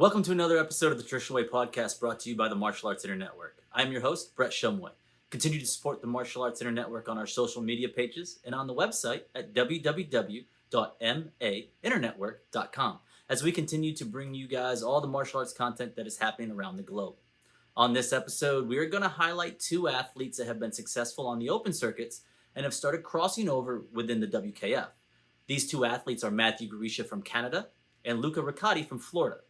Welcome to another episode of the Traditional Way podcast brought to you by the Martial Arts Inner Network. I'm your host, Brett Shumway. Continue to support the Martial Arts Inner Network on our social media pages and on the website at www.mainternetwork.com as we continue to bring you guys all the martial arts content that is happening around the globe. On this episode, we are going to highlight two athletes that have been successful on the open circuits and have started crossing over within the WKF. These two athletes are Matthew Garisha from Canada and Luca Riccati from Florida.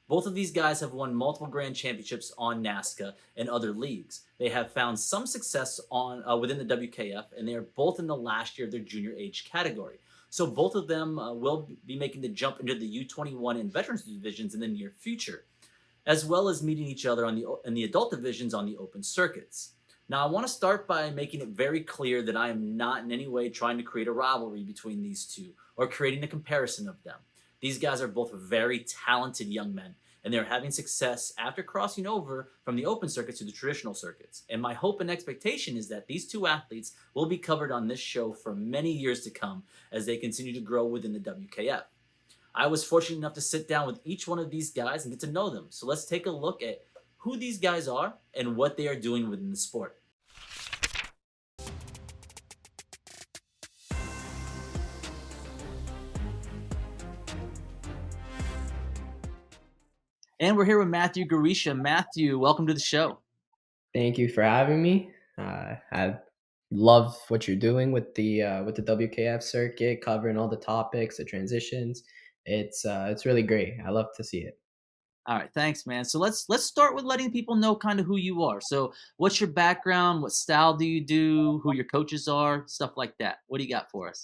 Both of these guys have won multiple grand championships on NASCA and other leagues. They have found some success on within the WKF, and they are both in the last year of their junior age category. So both of them will be making the jump into the U21 and veterans divisions in the near future, as well as meeting each other in the adult divisions on the open circuits. Now, I want to start by making it very clear that I am not in any way trying to create a rivalry between these two or creating a comparison of them. These guys are both very talented young men, and they're having success after crossing over from the open circuits to the traditional circuits. And my hope and expectation is that these two athletes will be covered on this show for many years to come as they continue to grow within the WKF. I was fortunate enough to sit down with each one of these guys and get to know them. So let's take a look at who these guys are and what they are doing within the sport. And we're here with Matthew Garisha. Matthew, welcome to the show. Thank you for having me. I love what you're doing with the WKF circuit, covering all the topics, the transitions. It's really great. I love to see it. All right, thanks, man. So let's start with letting people know kind of who you are. So, what's your background? What style do you do? Who your coaches are? Stuff like that. What do you got for us?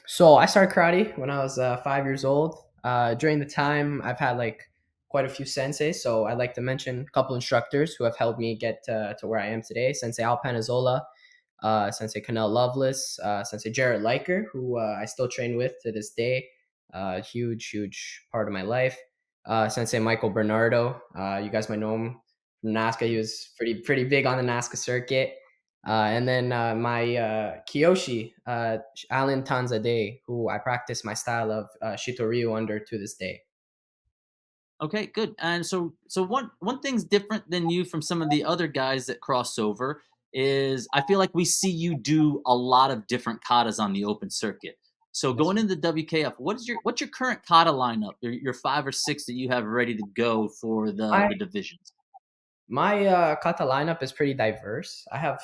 So I started karate when I was 5 years old. During the time, I've had like quite a few senseis. So I'd like to mention a couple instructors who have helped me get to where I am today. Sensei Al Panazola, Sensei Canel Lovelace, Sensei Jared Liker, who I still train with to this day. Huge part of my life. Sensei Michael Bernardo. You guys might know him from NASCA. He was pretty big on the NASCA circuit. And then my Kiyoshi, Alan Tanzade, who I practice my style of Shitoryu under to this day. Okay, good. And so one thing's different than you from some of the other guys that cross over is I feel like we see you do a lot of different katas on the open circuit. So going into the WKF, what's your current kata lineup? Your 5 or 6 that you have ready to go for the divisions. My kata lineup is pretty diverse. I have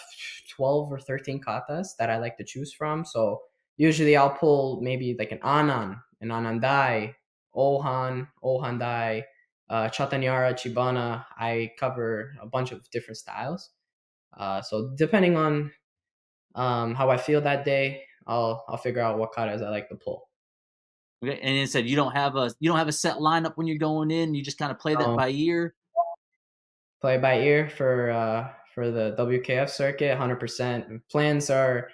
12 or 13 katas that I like to choose from. So usually I'll pull maybe like an Anandai, Ohandai, Chatanyara, Chibana. I cover a bunch of different styles. So depending on how I feel that day, I'll figure out what katas I like to pull. Okay, and it said you don't have a set lineup when you're going in. You just kind of play that by ear. Play by ear for the WKF circuit, 100%. Plans are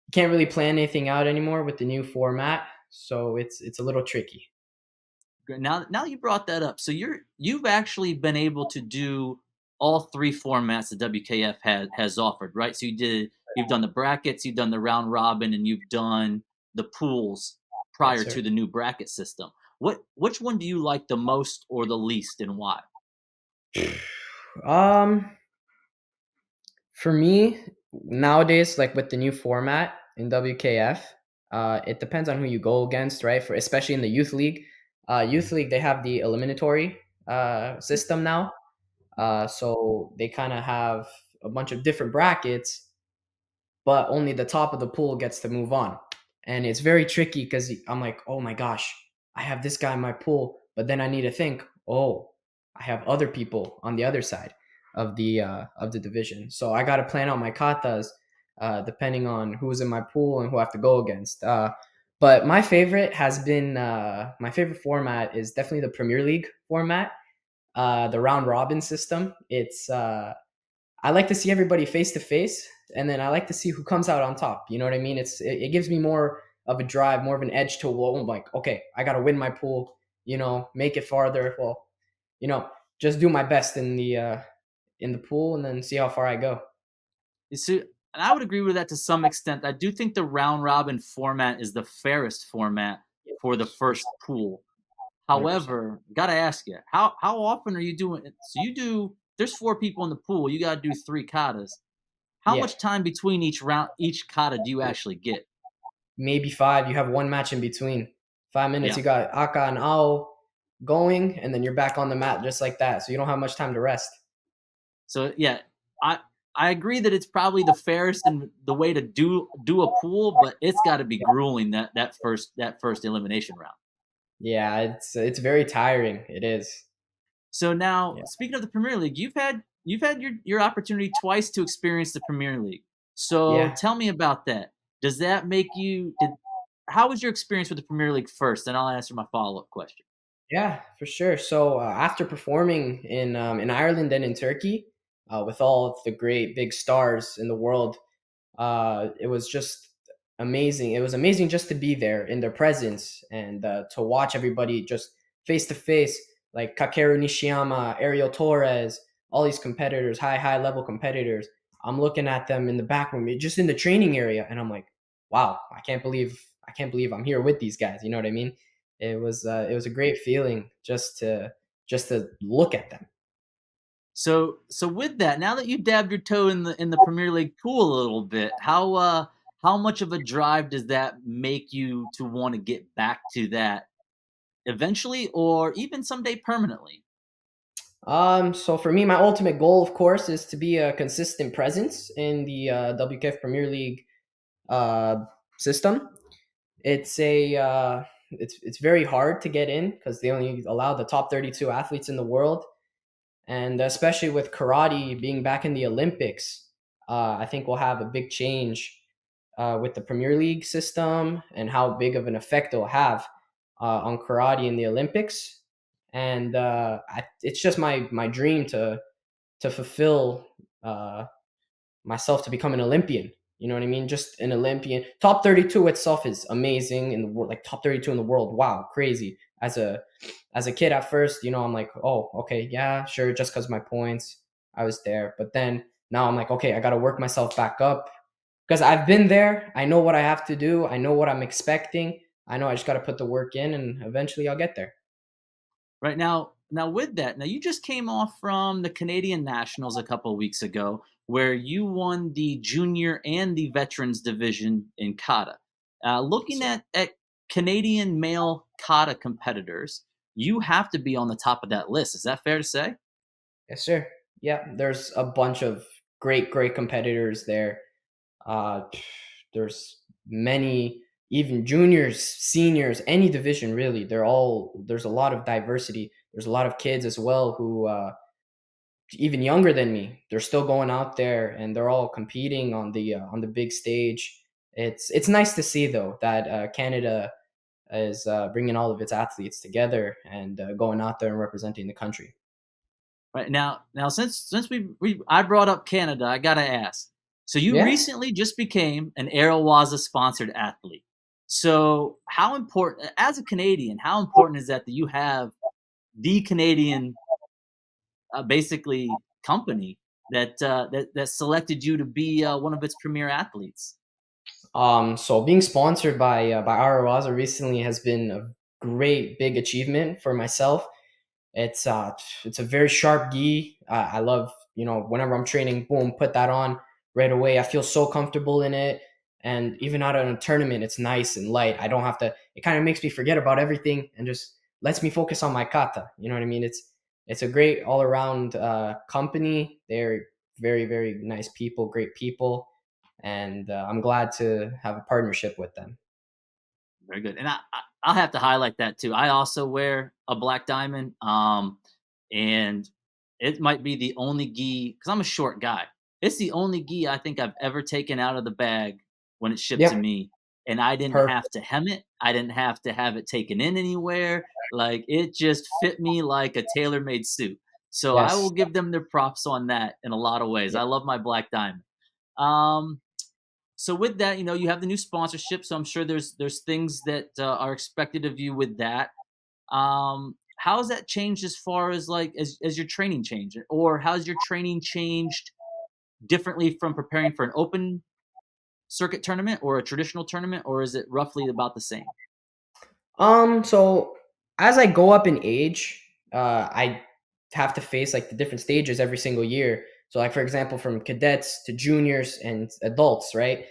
you can't really plan anything out anymore with the new format, so it's a little tricky. Now you brought that up, so you've actually been able to do all 3 formats that WKF has offered, right? So you've done the brackets, you've done the round robin, and you've done the pools prior Yes, to the new bracket system. Which one do you like the most or the least, and why? For me nowadays, like with the new format in WKF, it depends on who you go against, right? For especially in the youth league, they have the eliminatory system now. So they kind of have a bunch of different brackets, but only the top of the pool gets to move on. And it's very tricky because I'm like, oh my gosh, I have this guy in my pool, but then I need to think, oh, I have other people on the other side of the division. So I got to plan out my katas depending on who's in my pool and who I have to go against. But my favorite has been my favorite format is definitely the Premier League format, the round robin system. It's I like to see everybody face to face, and then I like to see who comes out on top. You know what I mean? It gives me more of a drive, more of an edge to like, okay, I got to win my pool. Make it farther. Well, just do my best in the pool, and then see how far I go. You see, and I would agree with that to some extent. I do think the round robin format is the fairest format for the first pool. 100%. However, gotta ask you, how often are you doing it? So you do. There's 4 people in the pool. You gotta do 3 katas. How Yeah, much time between each round, each kata do you actually get? maybe 5. You have one match in between. 5 minutes. Yeah. You got Aka and Ao going, and then you're back on the mat just like that. So you don't have much time to rest. So yeah, I I agree that it's probably the fairest and the way to do a pool, but it's got to be grueling that first elimination round. Yeah, it's very tiring. It is. So now, Yeah. speaking of the Premier League, you've had your opportunity twice to experience the Premier League. So Yeah. tell me about that. Does that make you did how was your experience with the Premier League first? And I'll answer my follow-up question. Yeah, for sure. So after performing in Ireland and in Turkey, with all of the great big stars in the world, it was just amazing. It was amazing just to be there in their presence and to watch everybody just face to face, like Kakeru Nishiyama, Ariel Torres, all these competitors, high level competitors. I'm looking at them in the back room, just in the training area, and I'm like, wow, I can't believe I'm here with these guys. You know what I mean? It was a great feeling just to look at them. So with that, now that you dabbed your toe in the Premier League pool a little bit, how much of a drive does that make you to want to get back to that eventually or even someday permanently? So for me, my ultimate goal, of course, is to be a consistent presence in the WKF Premier League uh, system. It's a it's very hard to get in because they only allow the top 32 athletes in the world, and especially with karate being back in the Olympics, I think we'll have a big change with the Premier League system and how big of an effect it'll have on karate in the Olympics. And it's just my dream to fulfill myself to become an Olympian. You know what I mean? Just an Olympian. Top 32 itself is amazing in the world. Like top 32 in the world. Wow, crazy. As a kid at first, I'm like, oh, okay, yeah, sure, just because my points, I was there. But then now I'm like, okay, I got to work myself back up because I've been there. I know what I have to do. I know what I'm expecting. I know I just got to put the work in, and eventually I'll get there. Right now with that, now you just came off from the Canadian Nationals a couple of weeks ago where you won the junior and the veterans division in kata. Looking So, at Canadian male kata competitors, you have to be on the top of that list. Is that fair to say? yes, sir. Yeah, there's a bunch of great competitors there. Uh, there's many, even juniors, seniors, any division really. There's a lot of diversity. There's a lot of kids as well who even younger than me. They're still going out there and they're all competing on the big stage. It's nice to see though that Canada is bringing all of its athletes together and going out there and representing the country. Right now, since we I brought up Canada, I gotta ask. So you Yeah. recently just became an Aerowaza sponsored athlete. So how important, as a Canadian, how important is that you have the Canadian, basically company that selected you to be one of its premier athletes? So being sponsored by Arawaza recently has been a great big achievement for myself. It's a very sharp gi. I love whenever I'm training, boom, put that on right away. I feel so comfortable in it, and even out in a tournament, it's nice and light. I don't have to. It kind of makes me forget about everything and just lets me focus on my kata. You know what I mean? It's a great all around company. They're very nice people, great people, and I'm glad to have a partnership with them. Very good. And I'll have to highlight that too. I also wear a black diamond, and it might be the only gi because I'm a short guy. It's the only gi I think I've ever taken out of the bag when it's shipped to Yep, me, and I didn't have perfect. to hem it. I didn't have to have it taken in anywhere. Like it just fit me like a tailor-made suit. So I will Yes. give them their props on that in a lot of ways. Yeah. I love my black diamond. Um, so with that, you have the new sponsorship. So I'm sure there's things that are expected of you with that. How has that changed as far as like as your training changed, or how's your training changed differently from preparing for an open circuit tournament or a traditional tournament, or is it roughly about the same? So as I go up in age, I have to face like the different stages every single year. So, like for example, from cadets to juniors and adults, right?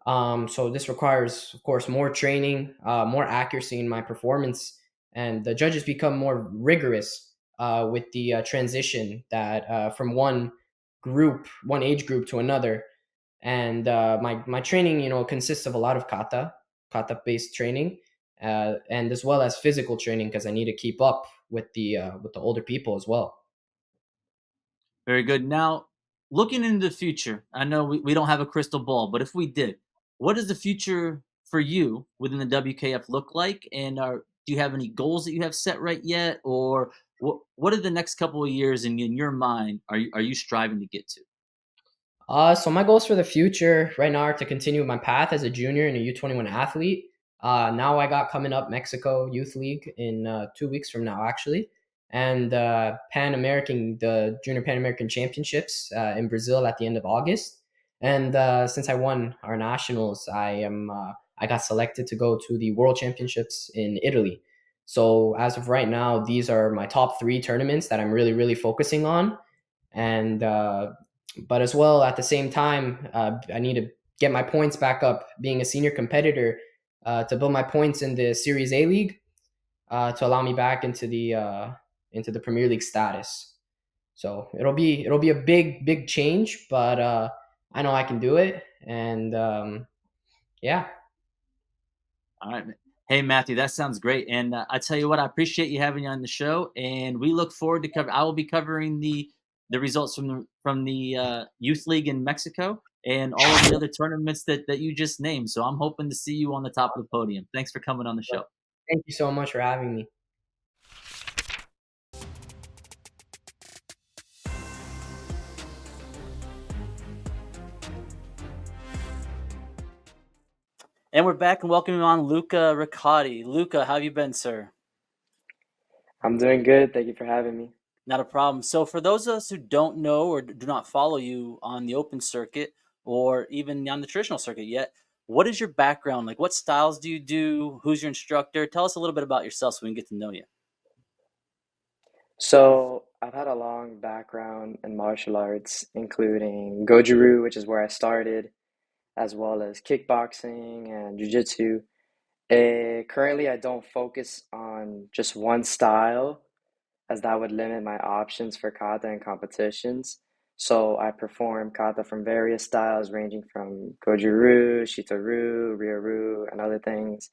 So this requires, of course, more training, more accuracy in my performance, and the judges become more rigorous with the transition that from one age group to another. And my training, consists of a lot of kata based training, and as well as physical training because I need to keep up with the older people as well. Very good. Now, looking into the future, I know we don't have a crystal ball, but if we did, what does the future for you within the WKF look like? And do you have any goals that you have set right yet? Or what are the next couple of years in your mind are you striving to get to? So my goals for the future right now are to continue my path as a junior and a U21 athlete. Now I got coming up Mexico Youth League in 2 weeks from now, actually, and the Junior Pan American Championships in Brazil at the end of August. And since I won our nationals, I got selected to go to the World Championships in Italy. So as of right now, these are my top three tournaments that I'm really really focusing on, and but as well at the same time, I need to get my points back up being a senior competitor, to build my points in the Series A league, to allow me back into the Premier League status. So it'll be a big change, but I know I can do it, and yeah. All right. Hey, Matthew, that sounds great. And I tell you what, I appreciate you having you on the show, and we look forward to cover. I will be covering the results from the youth league in Mexico and all of the other tournaments that you just named. So I'm hoping to see you on the top of the podium. Thanks for coming on the show. Thank you so much for having me. And we're back and welcoming on Luca Riccotti. Luca, how have you been, sir? I'm doing good. Thank you for having me. Not a problem. So, for those of us who don't know or do not follow you on the open circuit or even on the traditional circuit yet, what is your background? Like, what styles do you do? Who's your instructor? Tell us a little bit about yourself so we can get to know you. So, I've had a long background in martial arts, including Goju-Ryu, which is where I started, as well as kickboxing and jiu-jitsu. Currently, I don't focus on just one style, as that would limit my options for kata and competitions. So, I perform kata from various styles, ranging from Goju-Ryu, Shito-Ryu, Ryo-Ryu, and other things.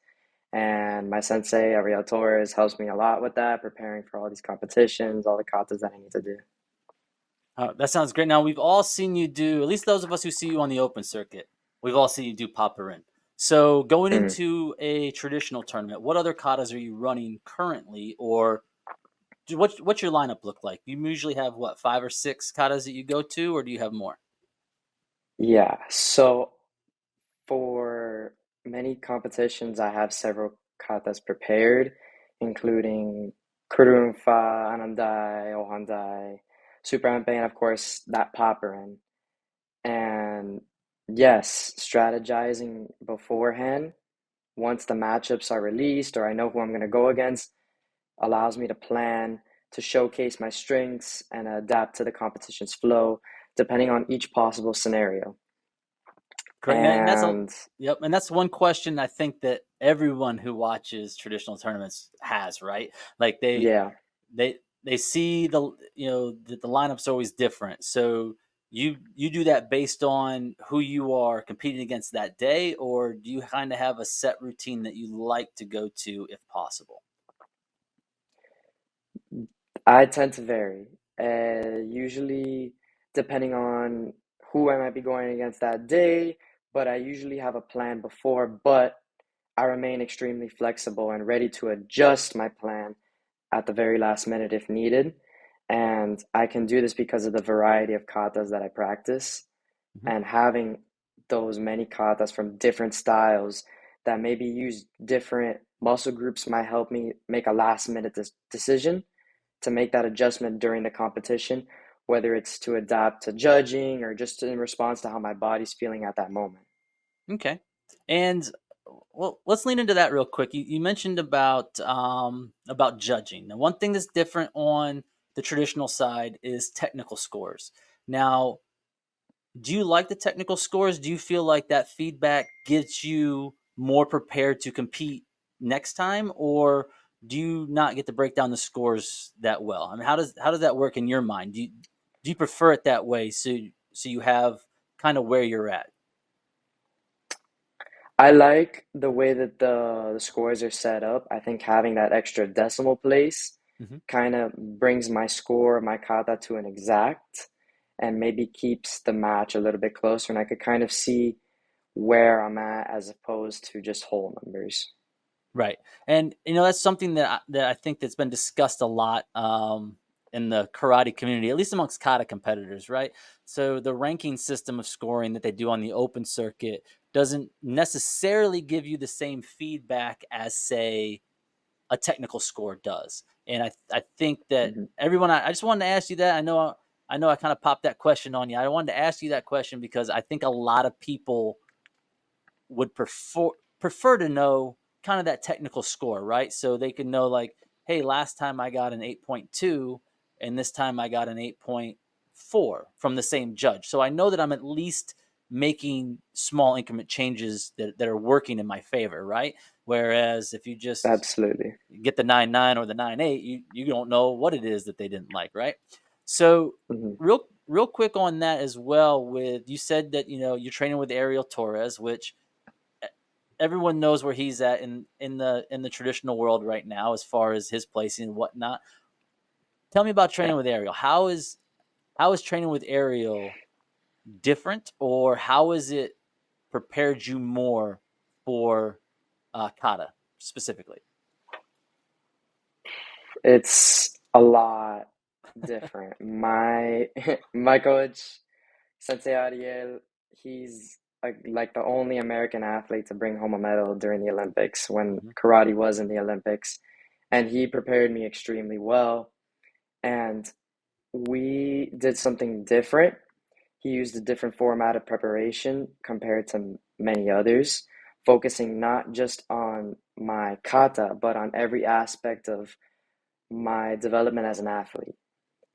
And my sensei, Ariel Torres, helps me a lot with that, preparing for all these competitions, all the katas that I need to do. That sounds great. Now, we've all seen you do, at least those of us who see you on the open circuit, we've all seen you do paparin. So, going Mhm. into a traditional tournament, what other katas are you running currently, or what's your lineup look like? You usually have what, five or six katas that you go to, or do you have more? Yeah, so for many competitions, I have several katas prepared, including Kurumfa, Anandai, Ohandai, Super Ampe, and of course that Paparin. And yes, strategizing beforehand, once the matchups are released or I know who I'm going to go against, allows me to plan, to showcase my strengths, and adapt to the competition's flow, depending on each possible scenario. Correct. And that's a And yep, and that's one question I think that everyone who watches traditional tournaments has, right? Like yeah, they see that the lineup's always different. So you do that based on who you are competing against that day, or do you kind of have a set routine that you like to go to if possible? I tend to vary. Usually, depending on who I might be going against that day, but I usually have a plan before, but I remain extremely flexible and ready to adjust my plan at the very last minute if needed. And I can do this because of the variety of katas that I practice Mhm. and having those many katas from different styles that maybe use different muscle groups might help me make a last minute decision to make that adjustment during the competition, whether it's to adapt to judging or just in response to how my body's feeling at that moment. Okay. And well, let's lean into that real quick. You mentioned about judging. Now, one thing that's different on the traditional side is technical scores. Now, do you like the technical scores? Do you feel like that feedback gets you more prepared to compete next time, or do you not get to break down the scores that well? I mean, how does that work in your mind? Do you prefer it that way so you have kind of where you're at? I like the way that the scores are set up. I think having that extra decimal place Hmm. kind of brings my score, my kata to an exact, and maybe keeps the match a little bit closer. And I could kind of see where I'm at as opposed to just whole numbers. Right. And that's something that I think that's been discussed a lot in the karate community, at least amongst kata competitors, right? So the ranking system of scoring that they do on the open circuit doesn't necessarily give you the same feedback as, say, a technical score does. And I think that Hmm. everyone, I just wanted to ask you that. I know I kind of popped that question on you. I wanted to ask you that question because I think a lot of people would prefer to know kind of that technical score, right? So they can know, like, hey, last time I got an 8.2 and this time I got an 8.4 from the same judge. So I know that I'm at least making small increment changes that are working in my favor, right? Whereas if you just Absolutely. get the 9.9 or the 9.8, you don't know what it is that they didn't like, right? So Hmm. real quick on that as well. With you said that you're training with Ariel Torres, which everyone knows where he's at in the traditional world right now as far as his placing and whatnot. Tell me about Yeah. training with Ariel. How is training with Ariel different, or how is it prepared you more for kata specifically? It's a lot different. My my coach, Sensei Ariel, he's like the only American athlete to bring home a medal during the Olympics when Mhm. karate was in the Olympics. And he prepared me extremely well. And we did something different. He used a different format of preparation compared to many others, focusing not just on my kata, but on every aspect of my development as an athlete.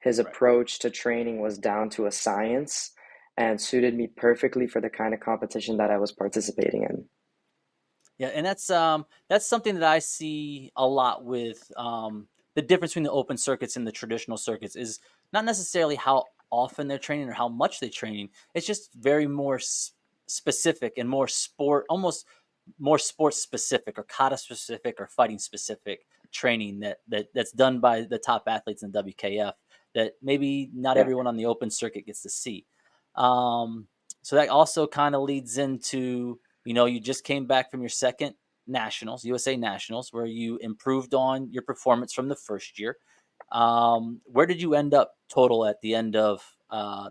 His Right. approach to training was down to a science and suited me perfectly for the kind of competition that I was participating in. Yeah, and that's something that I see a lot with the difference between the open circuits and the traditional circuits is not necessarily how often they're training or how much they're training. It's just very more specific and more sport, almost more sports specific or kata specific or fighting specific training that's done by the top athletes in WKF that maybe not Yeah. everyone on the open circuit gets to see. Um, so that also kind of leads into you just came back from your second nationals, USA Nationals, where you improved on your performance from the first year. Where did you end up total at the end of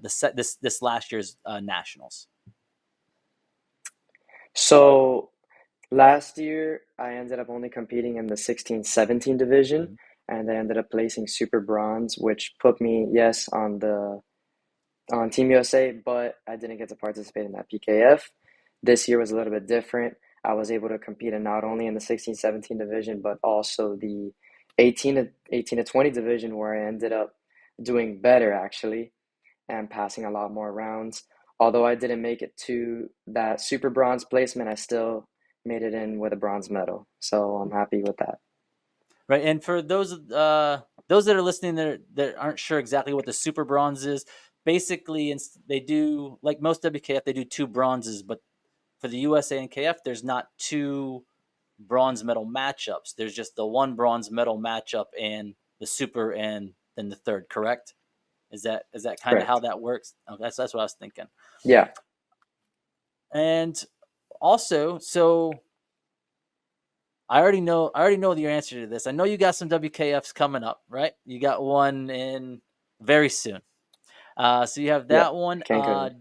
this last year's nationals? So last year, I ended up only competing in the 16-17 division, Mhm. and I ended up placing super bronze, which put me, yes, on Team USA, but I didn't get to participate in that PKF. This year was a little bit different. I was able to compete in not only in the 16-17 division, but also the 18 to 20 division, where I ended up doing better actually and passing a lot more rounds. Although I didn't make it to that super bronze placement, I still made it in with a bronze medal. So I'm happy with that. Right, and for those that are listening that aren't sure exactly what the super bronze is, basically they do, like most WKF, they do two bronzes, but for the USA and KF, there's not two bronze medal matchups. There's just the one bronze medal matchup and the super and then the third, correct? Is that kind of how Correct. that works? Oh, that's what I was thinking. Yeah. And also, so I already know your answer to this. I know you got some WKFs coming up, right? You got one in very soon. So you have Yeah. that one. Cancun.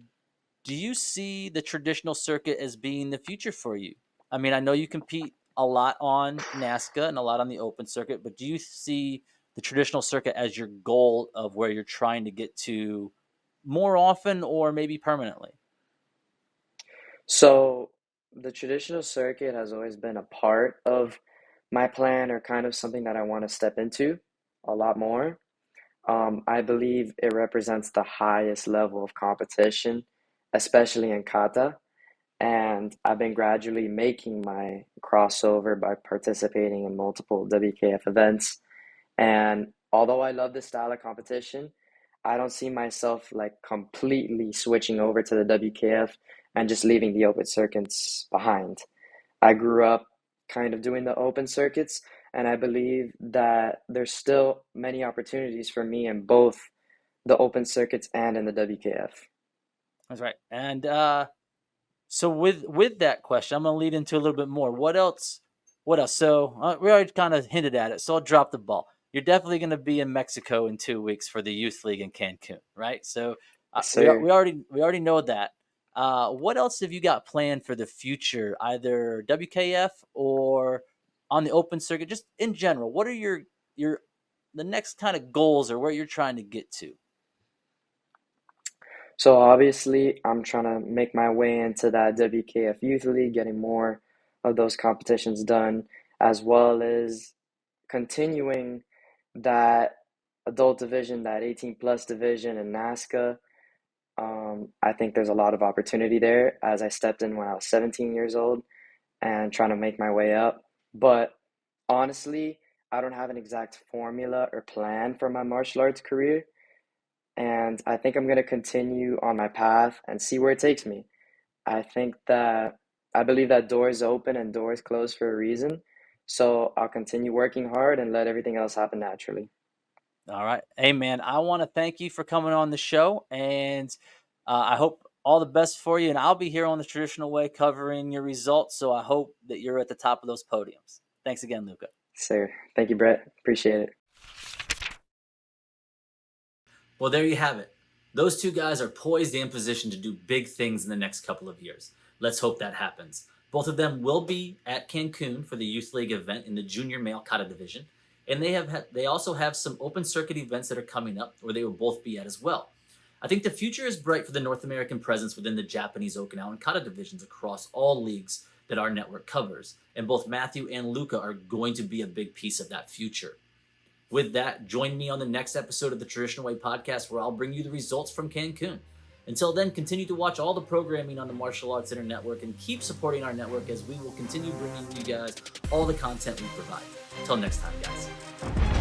Do you see the traditional circuit as being the future for you? I mean, I know you compete a lot on NASCA and a lot on the open circuit, but do you see the traditional circuit as your goal of where you're trying to get to more often or maybe permanently? So the traditional circuit has always been a part of my plan or kind of something that I want to step into a lot more. I believe it represents the highest level of competition, especially in kata. And I've been gradually making my crossover by participating in multiple WKF events. And although I love this style of competition, I don't see myself like completely switching over to the WKF and just leaving the open circuits behind. I grew up kind of doing the open circuits, and I believe that there's still many opportunities for me in both the open circuits and in the WKF. That's right. And so with that question, I'm gonna lead into a little bit more. What else? What else? So we already kind of hinted at it. So I'll drop the ball. You're definitely going to be in Mexico in 2 weeks for the youth league in Cancun, right? So Yes, we sir. already know that. What else have you got planned for the future, either WKF or on the open circuit, just in general? What are your the next kind of goals or where you're trying to get to? So obviously, I'm trying to make my way into that WKF Youth League, getting more of those competitions done, as well as continuing that adult division, that 18 plus division in NASCA. I think there's a lot of opportunity there as I stepped in when I was 17 years old and trying to make my way up. But honestly, I don't have an exact formula or plan for my martial arts career. And I think I'm going to continue on my path and see where it takes me. I think that I believe that doors open and doors close for a reason. So I'll continue working hard and let everything else happen naturally. All right. Hey, man, I want to thank you for coming on the show. And I hope all the best for you. And I'll be here on the traditional way covering your results. So I hope that you're at the top of those podiums. Thanks again, Luca. Sir, thank you, Brett. Appreciate it. Well, there you have it. Those two guys are poised and positioned to do big things in the next couple of years. Let's hope that happens. Both of them will be at Cancun for the Youth League event in the junior male kata division. And they also have some open circuit events that are coming up where they will both be at as well. I think the future is bright for the North American presence within the Japanese Okinawan kata divisions across all leagues that our network covers. And both Matthew and Luca are going to be a big piece of that future. With that, join me on the next episode of the Traditional Way podcast where I'll bring you the results from Cancun. Until then, continue to watch all the programming on the Martial Arts Center Network and keep supporting our network as we will continue bringing you guys all the content we provide. Until next time, guys.